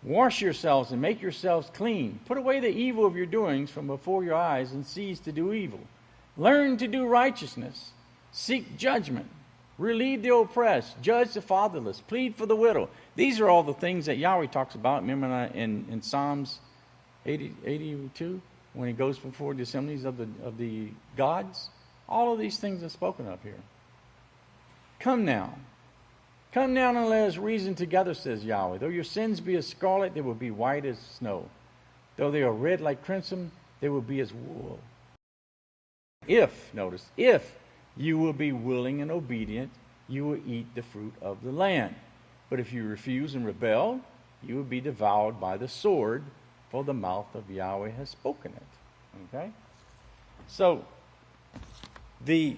Wash yourselves and make yourselves clean. Put away the evil of your doings from before your eyes and cease to do evil. Learn to do righteousness. Seek judgment. Relieve the oppressed. Judge the fatherless. Plead for the widow. These are all the things that Yahweh talks about. Remember in Psalms 82 when he goes before the assemblies of the gods? All of these things are spoken of here. Come now. Come down and let us reason together, says Yahweh. Though your sins be as scarlet, they will be white as snow. Though they are red like crimson, they will be as wool. If you will be willing and obedient, you will eat the fruit of the land. But if you refuse and rebel, you will be devoured by the sword, for the mouth of Yahweh has spoken it. Okay? So, the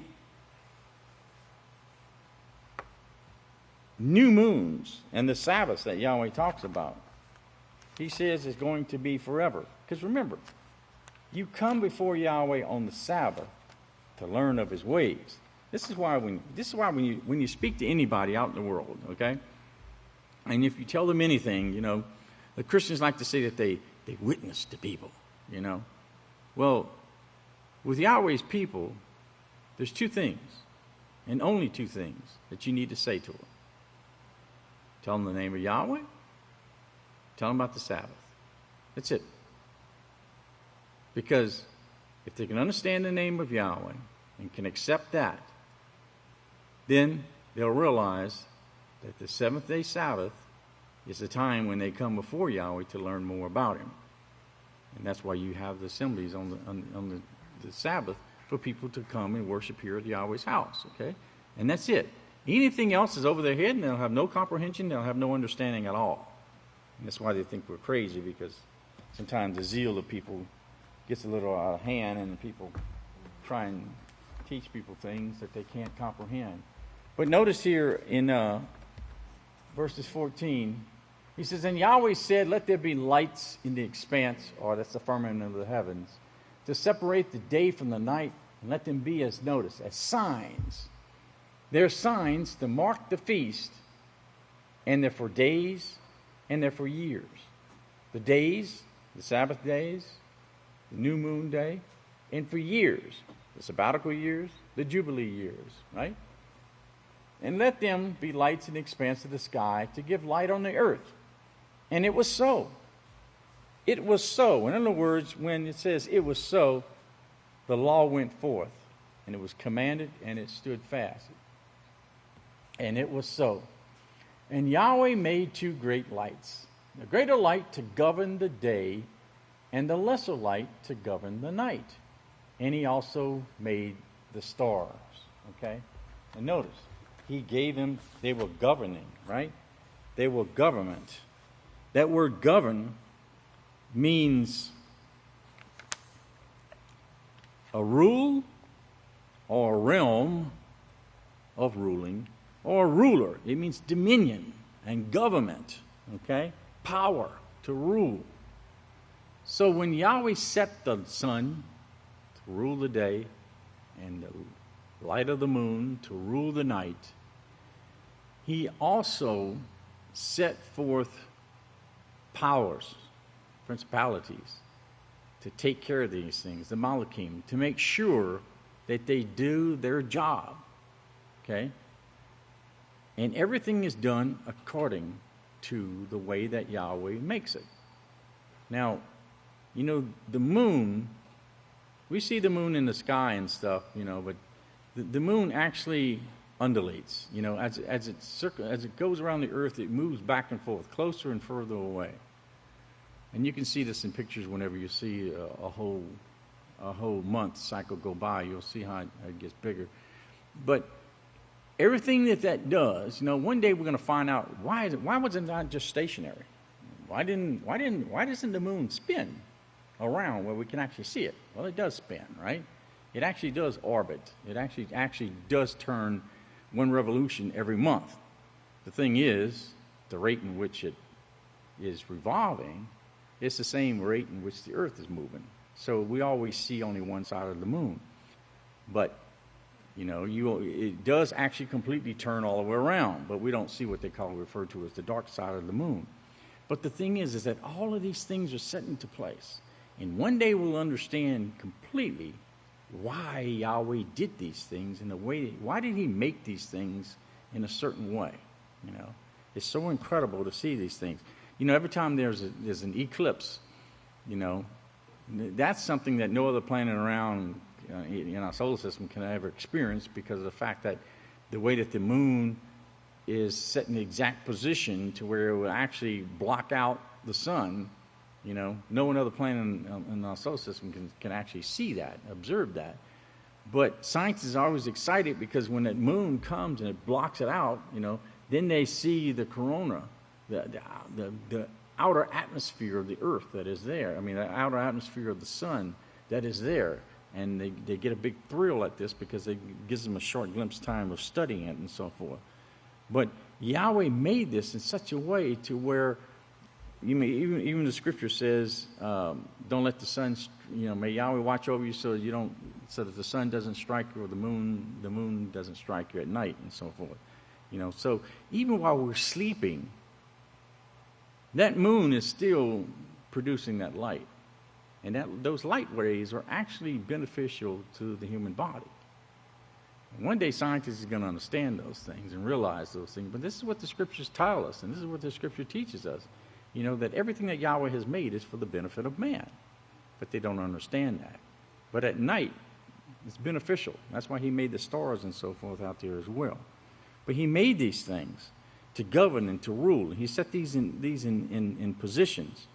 new moons and the Sabbaths that Yahweh talks about, he says is going to be forever. Because remember, you come before Yahweh on the Sabbath to learn of his ways. This is why when you speak to anybody out in the world, okay, and if you tell them anything, you know, the Christians like to say that they witness to people, you know. Well, with Yahweh's people, there's two things, and only two things, that you need to say to them. Tell them the name of Yahweh. Tell them about the Sabbath. That's it. Because if they can understand the name of Yahweh and can accept that, then they'll realize that the seventh-day Sabbath is the time when they come before Yahweh to learn more about him. And that's why you have the assemblies on the Sabbath for people to come and worship here at Yahweh's house. Okay? And that's it. Anything else is over their head, and they'll have no comprehension, they'll have no understanding at all. And that's why they think we're crazy, because sometimes the zeal of people gets a little out of hand, and people try and teach people things that they can't comprehend. But notice here in verses 14, he says, And Yahweh said, Let there be lights in the expanse, or that's the firmament of the heavens, to separate the day from the night, and let them be as signs. They're signs to mark the feast, and they're for days, and they're for years. The days, the Sabbath days, the new moon day, and for years, the sabbatical years, the jubilee years, right? And let them be lights in the expanse of the sky to give light on the earth. And it was so. It was so. In other words, when it says it was so, the law went forth, and it was commanded, and it stood fast. And it was so. And Yahweh made two great lights, the greater light to govern the day, and the lesser light to govern the night. And he also made the stars. Okay? And notice, he gave them, they were governing, right? They were government. That word govern means a rule or a realm of ruling, or a ruler. It means dominion and government, okay? Power to rule. So when Yahweh set the sun to rule the day and the light of the moon to rule the night, he also set forth powers, principalities, to take care of these things, the Malachim, to make sure that they do their job, okay? And everything is done according to the way that Yahweh makes it. Now, you know, the moon, we see the moon in the sky and stuff, you know, but the moon actually undulates. You know, as it goes around the earth, it moves back and forth, closer and further away. And you can see this in pictures whenever you see a whole month cycle go by. You'll see how it gets bigger. But everything that does, you know, one day we're going to find out why was it not just stationary? Why doesn't the moon spin around where we can actually see it? Well, it does spin, right? It actually does orbit. It actually does turn one revolution every month. The thing is, the rate in which it is revolving, it's the same rate in which the earth is moving. So we always see only one side of the moon. But you know, it does actually completely turn all the way around, but we don't see what they refer to as the dark side of the moon. But the thing is that all of these things are set into place. And one day we'll understand completely why Yahweh did these things in the way, why did he make these things in a certain way? You know, it's so incredible to see these things. You know, every time there's an eclipse, you know, that's something that no other planet around in our solar system can ever experience, because of the fact that the way that the moon is set in the exact position to where it will actually block out the sun. You know, no one other planet in our solar system can actually see that, observe that. But scientists are always excited, because when that moon comes and it blocks it out, you know, then they see the corona, the outer atmosphere of the earth that is there. I mean, the outer atmosphere of the sun that is there. And they get a big thrill at this, because it gives them a short glimpse time of studying it and so forth. But Yahweh made this in such a way to where, even the scripture says, don't let the sun, may Yahweh watch over you so that the sun doesn't strike you, or the moon doesn't strike you at night, and so forth. You know, so even while we're sleeping, that moon is still producing that light. And those light rays are actually beneficial to the human body. And one day scientists are going to understand those things and realize those things. But this is what the scriptures tell us, and this is what the scripture teaches us. You know, that everything that Yahweh has made is for the benefit of man. But they don't understand that. But at night, it's beneficial. That's why he made the stars and so forth out there as well. But he made these things to govern and to rule. He set these in positions.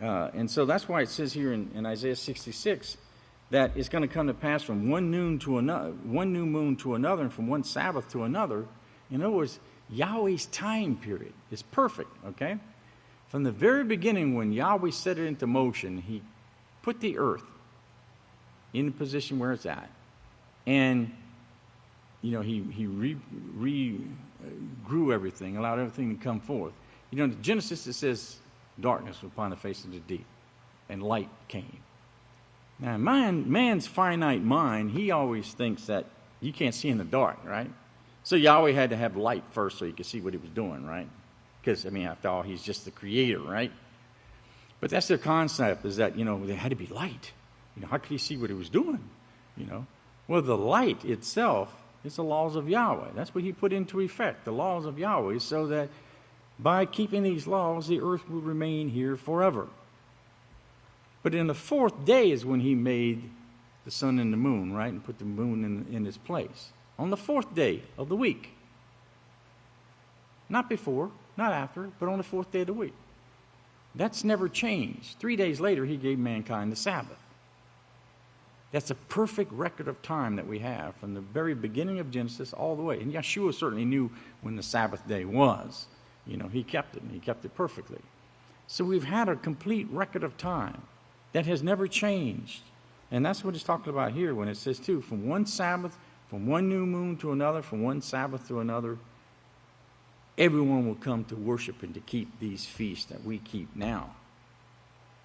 And so that's why it says here in Isaiah 66 that it's going to come to pass from one new moon to another, and from one Sabbath to another. In other words, Yahweh's time period is perfect, okay? From the very beginning, when Yahweh set it into motion, he put the earth in the position where it's at. And, you know, he grew everything, allowed everything to come forth. You know, in Genesis it says, darkness was upon the face of the deep, and light came. Now, man's finite mind, he always thinks that you can't see in the dark, right? So Yahweh had to have light first so he could see what he was doing, right? Because, I mean, after all, he's just the creator, right? But that's their concept, is that, you know, there had to be light. You know, how could he see what he was doing? You know? Well, the light itself is the laws of Yahweh. That's what he put into effect, the laws of Yahweh, so that by keeping these laws, the earth will remain here forever. But in the fourth day is when he made the sun and the moon, right? And put the moon in its place. On the fourth day of the week. Not before, not after, but on the fourth day of the week. That's never changed. 3 days later, he gave mankind the Sabbath. That's a perfect record of time that we have from the very beginning of Genesis all the way. And Yeshua certainly knew when the Sabbath day was. You know, he kept it, and he kept it perfectly. So we've had a complete record of time that has never changed. And that's what it's talking about here when it says, too, from one Sabbath, from one new moon to another, from one Sabbath to another, everyone will come to worship and to keep these feasts that we keep now.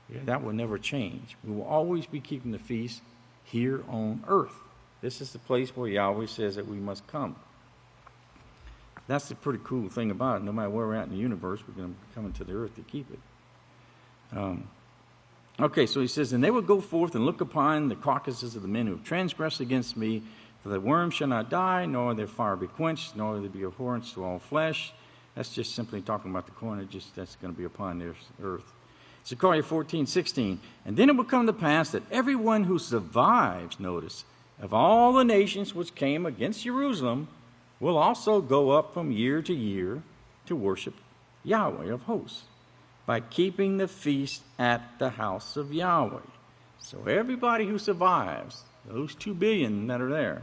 Yeah, that will never change. We will always be keeping the feast here on earth. This is the place where Yahweh says that we must come. That's the pretty cool thing about it. No matter where we're at in the universe, we're going to be coming to the earth to keep it. Okay, so he says, and they will go forth and look upon the carcasses of the men who have transgressed against me, for the worm shall not die, nor their fire be quenched, nor there be abhorrence to all flesh. That's just simply talking about the corner, just that's going to be upon the earth. Zechariah 14:16, and then it will come to pass that everyone who survives, notice, of all the nations which came against Jerusalem, will also go up from year to year to worship Yahweh of hosts by keeping the feast at the house of Yahweh. So everybody who survives, those 2 billion that are there,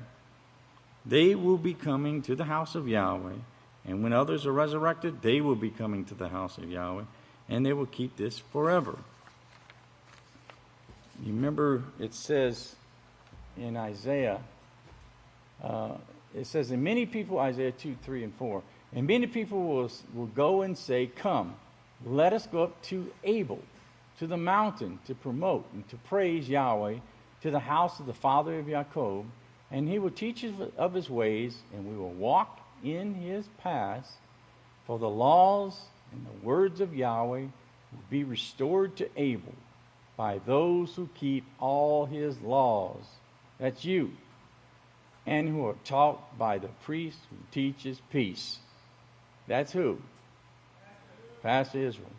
they will be coming to the house of Yahweh. And when others are resurrected, they will be coming to the house of Yahweh, and they will keep this forever. You remember it says in Isaiah, it says, and many people, Isaiah 2, 3, and 4, and many people will go and say, come, let us go up to Abel, to the mountain, to promote and to praise Yahweh, to the house of the father of Jacob, and he will teach us of his ways, and we will walk in his paths, for the laws And the words of Yahweh will be restored to Abel by those who keep all his laws. That's you. And who are taught by the priest who teaches peace. That's who? Pastor Israel.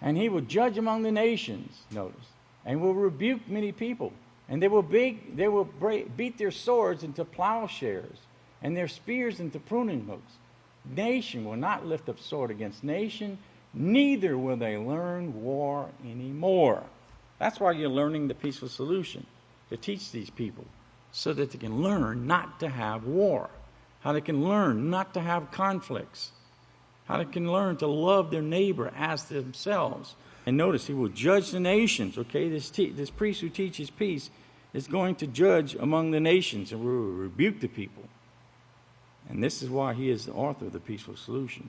And he will judge among the nations, notice, and will rebuke many people. And they will beat their swords into plowshares, and their spears into pruning hooks. Nation will not lift up sword against nation, neither will they learn war anymore. That's why you're learning the peaceful solution, to teach these people, so that they can learn not to have war, how they can learn not to have conflicts, how they can learn to love their neighbor as themselves. And notice, he will judge the nations, okay? This priest who teaches peace is going to judge among the nations and will rebuke the people. And this is why he is the author of the peaceful solution.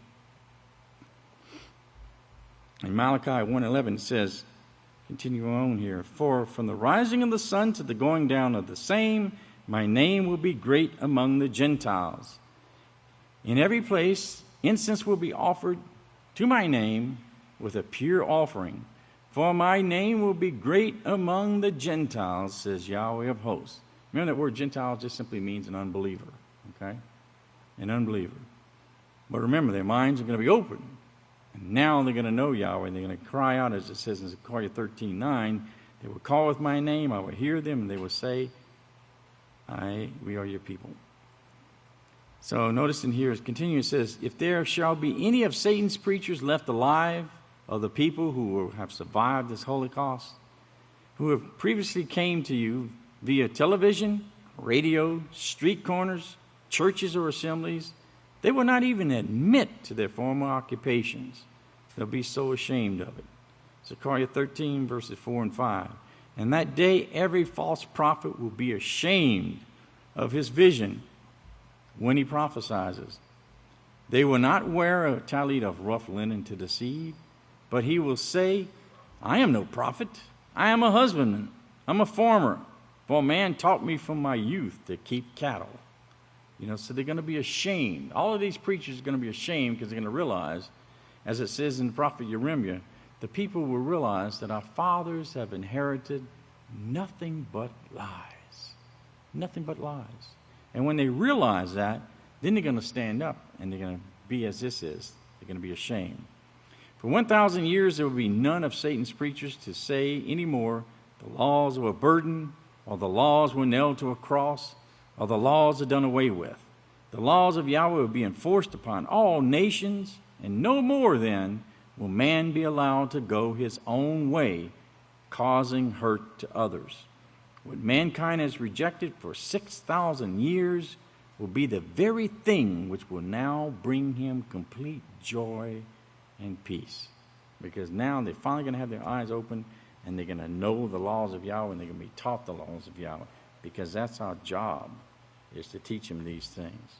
In Malachi 1:11 says, continue on here, for from the rising of the sun to the going down of the same, my name will be great among the Gentiles. In every place, incense will be offered to my name with a pure offering. For my name will be great among the Gentiles, says Yahweh of hosts. Remember that word Gentile just simply means an unbeliever, okay? An unbeliever. But remember, their minds are going to be open. And now they're going to know Yahweh, and they're going to cry out, as it says in Zechariah 13:9, they will call with my name, I will hear them, and they will say, we are your people. So notice in here, it continues, it says, if there shall be any of Satan's preachers left alive, of the people who have survived this Holocaust, who have previously came to you via television, radio, street corners, churches or assemblies, they will not even admit to their former occupations. They'll be so ashamed of it. Zechariah 13, verses 4 and 5. And that day every false prophet will be ashamed of his vision when he prophesies. They will not wear a tallit of rough linen to deceive, but he will say, I am no prophet. I am a husbandman. I'm a farmer. For a man taught me from my youth to keep cattle. So they're going to be ashamed. All of these preachers are going to be ashamed because they're going to realize, as it says in the prophet Jeremiah, the people will realize that our fathers have inherited nothing but lies. Nothing but lies. And when they realize that, then they're going to stand up and they're going to be as this is. They're going to be ashamed. For 1,000 years there will be none of Satan's preachers to say anymore, the laws were a burden, or the laws were nailed to a cross, or the laws are done away with. The laws of Yahweh will be enforced upon all nations, and no more then will man be allowed to go his own way, causing hurt to others. What mankind has rejected for 6,000 years will be the very thing which will now bring him complete joy and peace. Because now they're finally going to have their eyes open and they're going to know the laws of Yahweh and they're going to be taught the laws of Yahweh. Because that's our job, is to teach them these things.